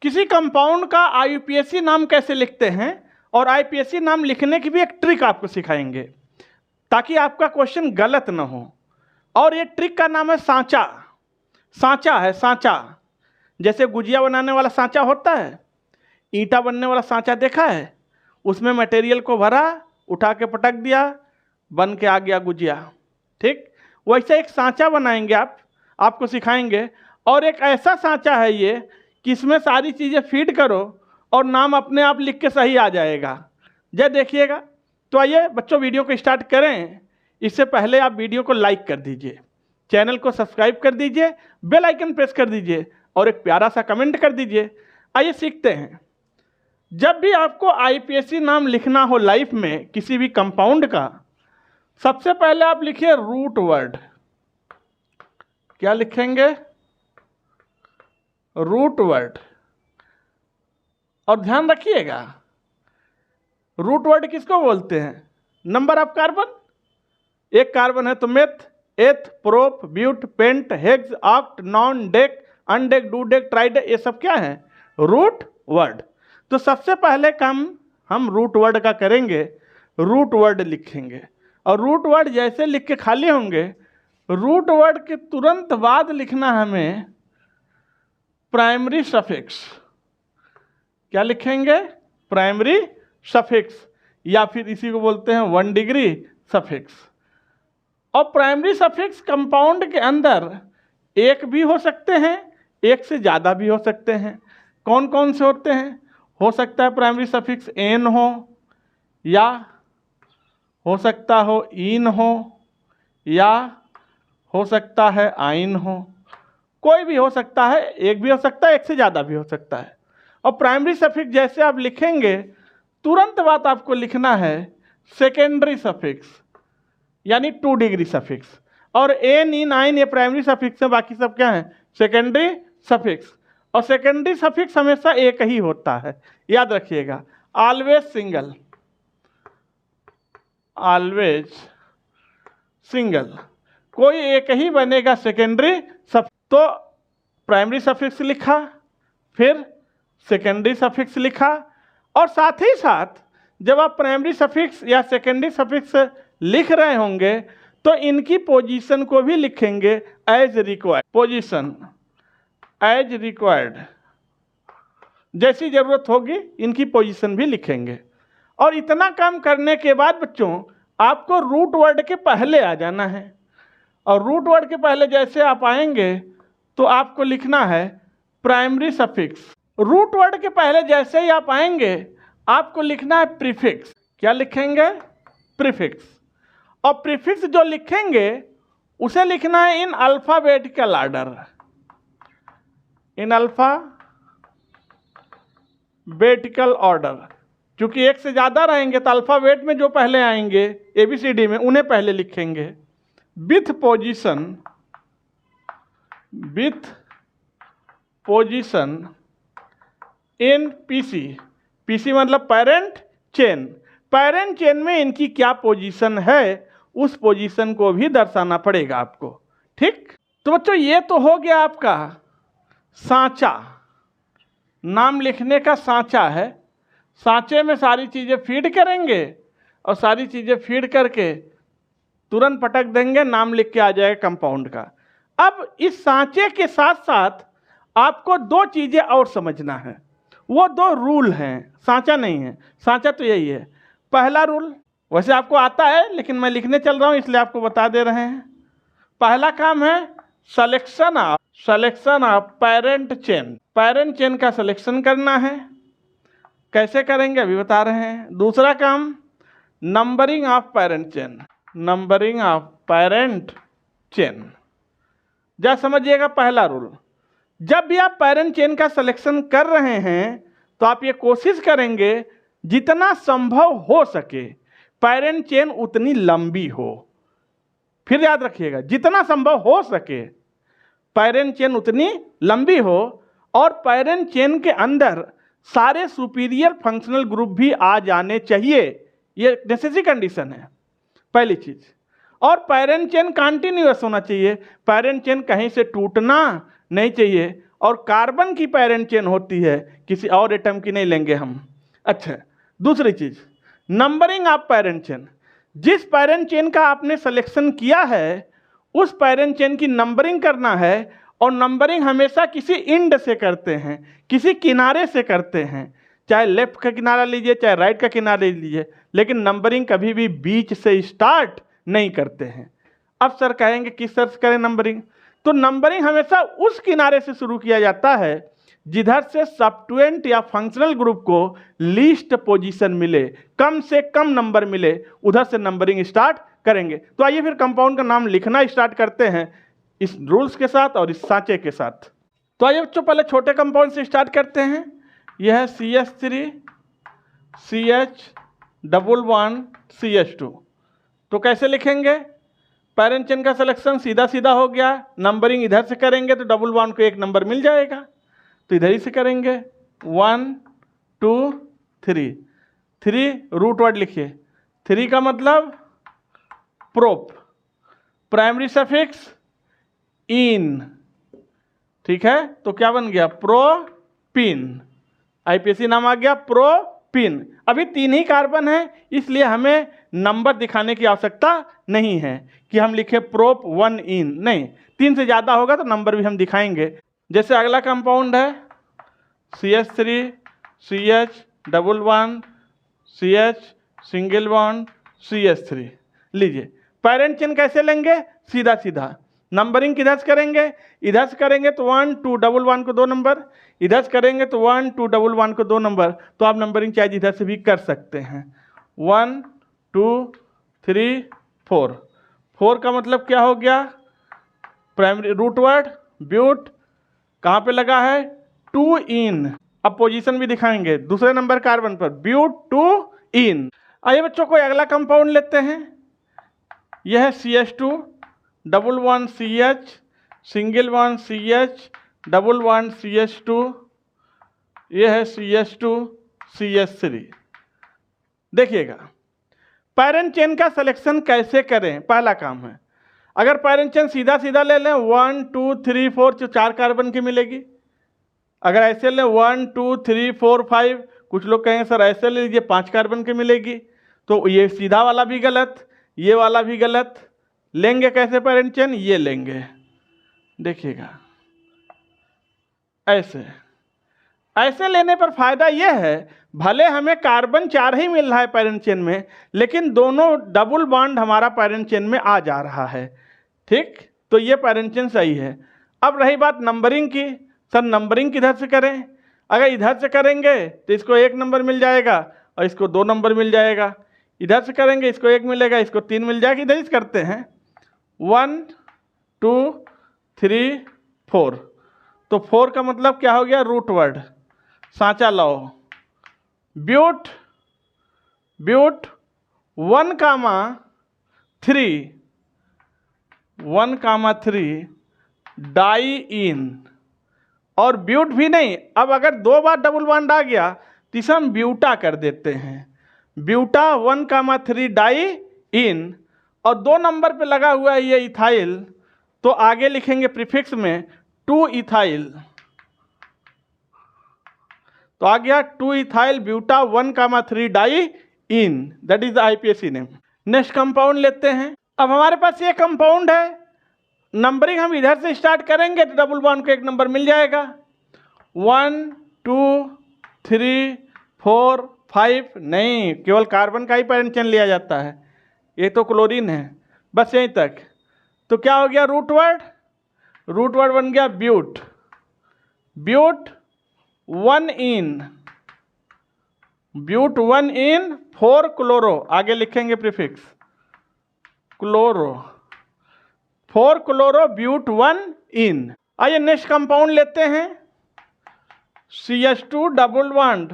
किसी कंपाउंड का आईयूपीएसी नाम कैसे लिखते हैं और आईयूपीएसी नाम लिखने की भी एक ट्रिक आपको सिखाएंगे ताकि आपका क्वेश्चन गलत ना हो। और ये ट्रिक का नाम है सांचा। सांचा है, सांचा। जैसे गुजिया बनाने वाला सांचा होता है, ईंटा बनने वाला सांचा देखा है, उसमें मटेरियल को भरा, उठा के पटक दिया, बन के आ गया गुजिया। ठीक वैसे एक सांचा बनाएंगे आपको सिखाएंगे। और एक ऐसा सांचा है ये कि इसमें सारी चीज़ें फीड करो और नाम अपने आप लिख के सही आ जाएगा। जय देखिएगा। तो आइए बच्चों वीडियो को स्टार्ट करें। इससे पहले आप वीडियो को लाइक कर दीजिए, चैनल को सब्सक्राइब कर दीजिए, बेल आइकन प्रेस कर दीजिए और एक प्यारा सा कमेंट कर दीजिए। आइए सीखते हैं। जब भी आपको आईयूपीएसी नाम लिखना हो लाइफ में किसी भी कंपाउंड का, सबसे पहले आप लिखिए रूट वर्ड। क्या लिखेंगे? Root word. और ध्यान रखिएगा, रूट वर्ड किसको बोलते हैं? Number of carbon. एक कार्बन है तो meth, eth, prop, but, pent, hex, oct, non, dec, undec, dodec, tridec, ये सब क्या है? Root word. तो सबसे पहले काम हम रूट वर्ड का करेंगे, रूट वर्ड लिखेंगे। और रूट वर्ड जैसे लिख के खाली होंगे, रूट वर्ड के तुरंत बाद लिखना हमें प्राइमरी सफिक्स। क्या लिखेंगे? प्राइमरी सफिक्स, या फिर इसी को बोलते हैं 1 डिग्री सफिक्स। और प्राइमरी सफिक्स कंपाउंड के अंदर एक भी हो सकते हैं, एक से ज़्यादा भी हो सकते हैं। कौन कौन से होते हैं? हो सकता है प्राइमरी सफिक्स एन हो, या हो सकता हो इन हो, या हो सकता है आइन हो। कोई भी हो सकता है, एक भी हो सकता है, एक से ज़्यादा भी हो सकता है। और प्राइमरी सफिक्स जैसे आप लिखेंगे, तुरंत बाद आपको लिखना है सेकेंडरी सफिक्स, यानी 2 डिग्री सफिक्स। और एन, इन, आइन ये प्राइमरी सफिक्स है, बाकी सब क्या है? Secondary suffix. और सेकेंडरी सफिक्स हमेशा एक ही होता है, याद रखिएगा। ऑलवेज सिंगल, ऑलवेज सिंगल, कोई एक ही बनेगा सेकेंडरी सफिक्स। तो प्राइमरी सफिक्स लिखा, फिर सेकेंडरी सफिक्स लिखा, और साथ ही साथ जब आप प्राइमरी सफिक्स या सेकेंडरी सफिक्स लिख रहे होंगे तो इनकी पोजीशन को भी लिखेंगे as required. Position as required, जैसी जरूरत होगी इनकी पोजीशन भी लिखेंगे। और इतना काम करने के बाद बच्चों आपको रूट वर्ड के पहले आ जाना है। और रूट वर्ड के पहले जैसे आप आएंगे तो आपको लिखना है प्राइमरी सफिक्स। रूट वर्ड के पहले जैसे ही आप आएंगे आपको लिखना है प्रीफिक्स। क्या लिखेंगे? प्रीफिक्स। और प्रीफिक्स जो लिखेंगे उसे लिखना है in alphabetical order, in alphabetical order. क्योंकि एक से ज़्यादा रहेंगे तो अल्फाबेट में जो पहले आएंगे ABCD में उन्हें पहले लिखेंगे। With position, with position in PC। PC मतलब पेरेंट चेन। पेरेंट चेन में इनकी क्या पोजीशन है उस पोजीशन को भी दर्शाना पड़ेगा आपको। ठीक, तो बच्चों ये तो हो गया आपका सांचा। नाम लिखने का सांचा है। सांचे में सारी चीज़ें फीड करेंगे और सारी चीज़ें फीड करके तुरंत पटक देंगे, नाम लिख के आ जाएगा कंपाउंड का। अब इस सांचे के साथ साथ आपको 2 चीज़ें और समझना है। वो 2 रूल हैं, सांचा नहीं है। सांचा तो यही है। पहला रूल वैसे आपको आता है लेकिन मैं लिखने चल रहा हूँ इसलिए आपको बता दे रहे हैं। पहला काम है selection of parent chain. Parent chain का सिलेक्शन करना है। कैसे करेंगे अभी बता रहे हैं। दूसरा काम numbering of parent chain, numbering of parent chain. जा समझिएगा पहला रूल, जब भी आप पेरेंट चेन का सिलेक्शन कर रहे हैं तो आप ये कोशिश करेंगे जितना संभव हो सके पेरेंट चेन उतनी लंबी हो। फिर याद रखिएगा, जितना संभव हो सके पेरेंट चेन उतनी लंबी हो और पेरेंट चेन के अंदर सारे सुपीरियर फंक्शनल ग्रुप भी आ जाने चाहिए। ये नेसेसरी कंडीशन है पहली चीज। और पेरेंट चेन कंटिन्यूअस होना चाहिए, पेरेंट चेन कहीं से टूटना नहीं चाहिए और कार्बन की पैरेंट चेन होती है, किसी और एटम की नहीं लेंगे हम। अच्छा, दूसरी चीज, नंबरिंग ऑफ पैरेंट चेन। जिस पैरेंट चेन का आपने सिलेक्शन किया है उस पैरेंट चेन की नंबरिंग करना है, और नंबरिंग हमेशा किसी इंड से करते हैं, किसी किनारे से करते हैं, चाहे लेफ्ट का किनारा लीजिए चाहे राइट का किनारा लीजिए, लेकिन नंबरिंग कभी भी बीच से स्टार्ट नहीं करते हैं। अब सर कहेंगे किस तरह से करें नंबरिंग? तो नंबरिंग हमेशा उस किनारे से शुरू किया जाता है जिधर से सब्स्टिट्यूएंट या फंक्शनल ग्रुप को लीस्ट पोजीशन मिले, कम से कम नंबर मिले, उधर से नंबरिंग स्टार्ट करेंगे। तो आइए फिर कंपाउंड का नाम लिखना स्टार्ट करते हैं इस रूल्स के साथ और इस सांचे के साथ। तो आइए बच्चों पहले छोटे कंपाउंड से स्टार्ट करते हैं। यह है CH3 CH11 CH2। तो कैसे लिखेंगे? पैरेंट चेन का सिलेक्शन सीधा सीधा हो गया, नंबरिंग इधर से करेंगे तो डबल बॉन्ड को एक नंबर मिल जाएगा, तो इधर ही से करेंगे 1 2 3। 3 रूट वर्ड लिखिए, 3 का मतलब प्रोप, प्राइमरी सफिक्स इन, ठीक है, तो क्या बन गया? प्रोपिन। आईपीएसी नाम आ गया प्रोपिन। अभी 3 ही कार्बन है, इसलिए हमें नंबर दिखाने की आवश्यकता नहीं है कि हम लिखे प्रोप 1 इन, नहीं, 3 से ज़्यादा होगा तो नंबर भी हम दिखाएंगे। जैसे अगला कंपाउंड है CH3 CH11 CH single bond CH3। लीजिए, पैरेंट चेन कैसे लेंगे? सीधा सीधा। नंबरिंग किधर से करेंगे? इधर से करेंगे तो 1 2 डबल 1 को 2 नंबर, इधर से करेंगे तो 1 2 डबल 1 को 2 नंबर। तो आप नंबरिंग चाहे इधर से भी कर सकते हैं। 1 2 3 4। 4 का मतलब क्या हो गया? प्राइमरी रूट वर्ड ब्यूट, कहाँ पे लगा है? 2 इन। अब पोजीशन भी दिखाएंगे दूसरे नंबर कार्बन पर, ब्यूट 2 इन। आइए बच्चों को अगला कंपाउंड लेते हैं। यह है CH2 double 1 CH single 1 CH double 1 CH2। यह है CH2 CH3। देखिएगा, पैरेंट चेन का सिलेक्शन कैसे करें, पहला काम है। अगर पैरेंट चेन सीधा सीधा ले लें 1 2 3 4 तो 4 कार्बन की मिलेगी। अगर ऐसे लें 1 2 3 4 5, कुछ लोग कहेंगे सर ऐसे ले लीजिए 5 कार्बन की मिलेगी। तो ये सीधा वाला भी गलत, ये वाला भी गलत। लेंगे कैसे पैरेंट चेन? ये लेंगे, देखिएगा ऐसे। ऐसे लेने पर फायदा यह है, भले हमें कार्बन 4 ही मिल रहा है पैरेंट चेन में, लेकिन दोनों डबल बॉन्ड हमारा पैरेंट चेन में आ जा रहा है, ठीक, तो ये पैरेंट चेन सही है। अब रही बात नंबरिंग की, सर नंबरिंग किधर से करें? अगर इधर से करेंगे तो इसको 1 नंबर मिल जाएगा और इसको 2 नंबर मिल जाएगा। इधर से करेंगे इसको 1 मिलेगा, इसको 3 मिल जाएगा। इधर से करते हैं 1 2 3 4। तो 4 का मतलब क्या हो गया? रूट वर्ड, सांचा लाओ, ब्यूट ब्यूट 1 कामा 3 डाई इन। और ब्यूट भी नहीं, अब अगर 2 बार डबल बॉन्ड आ गया तो इसे हम ब्यूटा कर देते हैं। ब्यूटा 1 कामा 3 डाई इन, और 2 नंबर पे लगा हुआ है ये इथाइल, तो आगे लिखेंगे प्रीफिक्स में 2 इथाइल। तो आ गया 2 ethyl buta 1 comma 3 diene, that is the IUPAC name. Next compound लेते हैं। अब हमारे पास ये कंपाउंड है, नंबरिंग हम इधर से स्टार्ट करेंगे तो डबल बॉन्ड को 1 नंबर मिल जाएगा। 1 2 3 4 5, नहीं, केवल कार्बन का ही पैरेंट चेन लिया जाता है, ये तो क्लोरीन है, बस यहीं तक। तो क्या हो गया? रूट वर्ड बन गया ब्यूट 1 इन 4 क्लोरो, आगे लिखेंगे प्रीफिक्स क्लोरो, 4 क्लोरो ब्यूट 1 इन। आइए नेक्स्ट कंपाउंड लेते हैं। CH2 double bond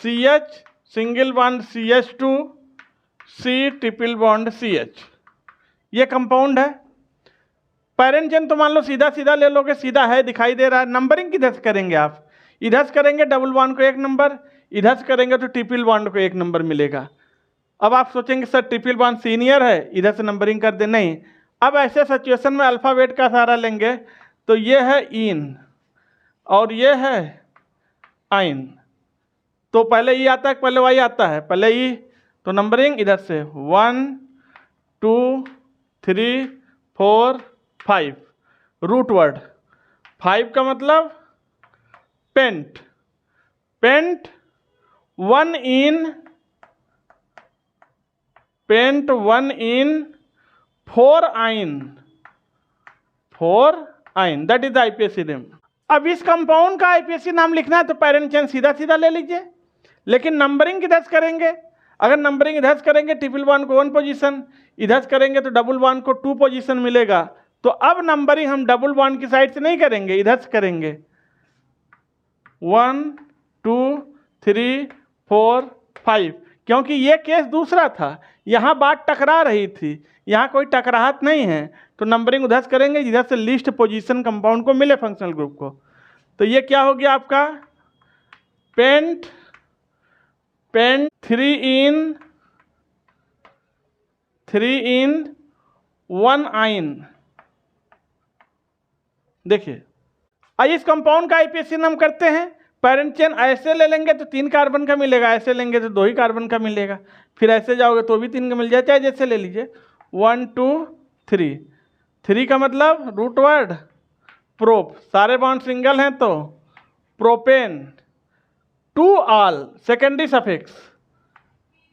CH single bond CH2 C triple bond CH, ये कंपाउंड है। पैरेंट चेन तो मान लो सीधा सीधा ले लोगे, सीधा है दिखाई दे रहा है। नंबरिंग किधर से करेंगे आप? इधर से करेंगे डबल बॉन्ड को 1 नंबर, इधर से करेंगे तो ट्रिपल बॉन्ड को 1 नंबर मिलेगा। अब आप सोचेंगे सर ट्रिपल बॉन्ड सीनियर है, इधर से नंबरिंग कर दे, नहीं। अब ऐसे सिचुएशन में अल्फ़ाबेट का सहारा लेंगे, तो ये है इन, और ये है आइन। तो पहले ई आता है पहले वाई आता है? पहले ई, तो नंबरिंग इधर से 1 2 3 4 5। रूट वर्ड 5 का मतलब पेंट, पेंट 1 इन, पेंट 1 इन 4 आइन, 4 आइन, that is the IPSC name. अब इस कंपाउंड का आईपीएससी नाम लिखना है तो पेरेंट चेन सीधा सीधा ले लीजिए, लेकिन नंबरिंग किधर से करेंगे? अगर नंबरिंग इधर से करेंगे ट्रिपल वन को 1 पोजीशन, इधर से करेंगे तो डबल वन को 2 पोजीशन मिलेगा। तो अब नंबरिंग हम डबल वन की साइड से नहीं करेंगे, इधर से करेंगे 1 2 3 4 5, क्योंकि ये केस दूसरा था, यहाँ बात टकरा रही थी, यहाँ कोई टकराहट नहीं है। तो नंबरिंग उधर से करेंगे जिधर से लिस्ट पोजीशन कंपाउंड को मिले फंक्शनल ग्रुप को। तो ये क्या हो गया आपका? पेंट, पेंट 3 इन 1 आइन। देखिए आइए इस कंपाउंड का आईपीएससी नाम करते हैं। पेरेंट चेन ऐसे ले लेंगे तो 3 कार्बन का मिलेगा, ऐसे लेंगे तो 2 ही कार्बन का मिलेगा, फिर ऐसे जाओगे तो भी 3 का मिल जाए, चाहे जैसे ले लीजिए। 1 2 3, 3 का मतलब रूट वर्ड प्रोप, सारे बॉन्ड सिंगल हैं तो प्रोपेन, 2 आल सेकेंडरी सफिक्स,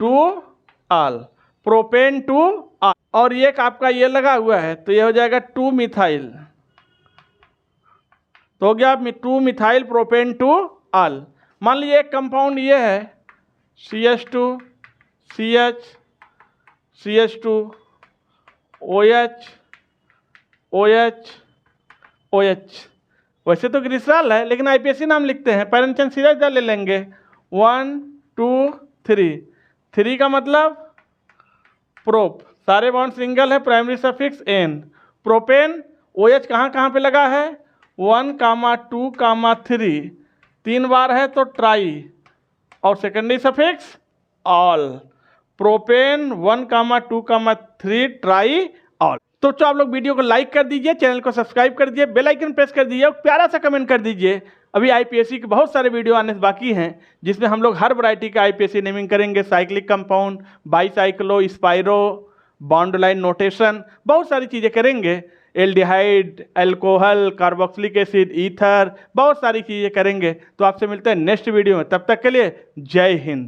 2 आल, प्रोपेन 2 आल, और ये आपका ये लगा हुआ है तो ये हो जाएगा 2 मिथाइल, तो हो गया 2 मिथाइल प्रोपेन 2 आल। मान लीजिए एक कंपाउंड ये है CH2 CH CH2 OH OH OH। वैसे तो ग्लिसरॉल है लेकिन आईपीएससी नाम लिखते हैं, पेरेंट चेन सीधा ले लेंगे 1 2 3, 3 का मतलब प्रोप, सारे बॉन्ड सिंगल है, primary suffix ane, propane OH कहाँ कहाँ पे लगा है 1 2 3, 3 बार है तो ट्राई, और secondary suffix all, propane 1 2 3 try all. तो आप लोग वीडियो को लाइक कर दीजिए, चैनल को सब्सक्राइब कर दीजिए, बेल आइकन प्रेस कर दीजिए और प्यारा सा कमेंट कर दीजिए। अभी आईपीएससी के बहुत सारे वीडियो आने से बाकी हैं जिसमें हम लोग हर वैरायटी का आईपीएससी नेमिंग करेंगे, cyclic compound, bicyclo, spiro, bond line notation, बहुत सारी चीज़ें करेंगे, aldehyde, alcohol, carboxylic acid, ether, बहुत सारी चीज़ें करेंगे। तो आपसे मिलते हैं नेक्स्ट वीडियो में, तब तक के लिए जय हिंद।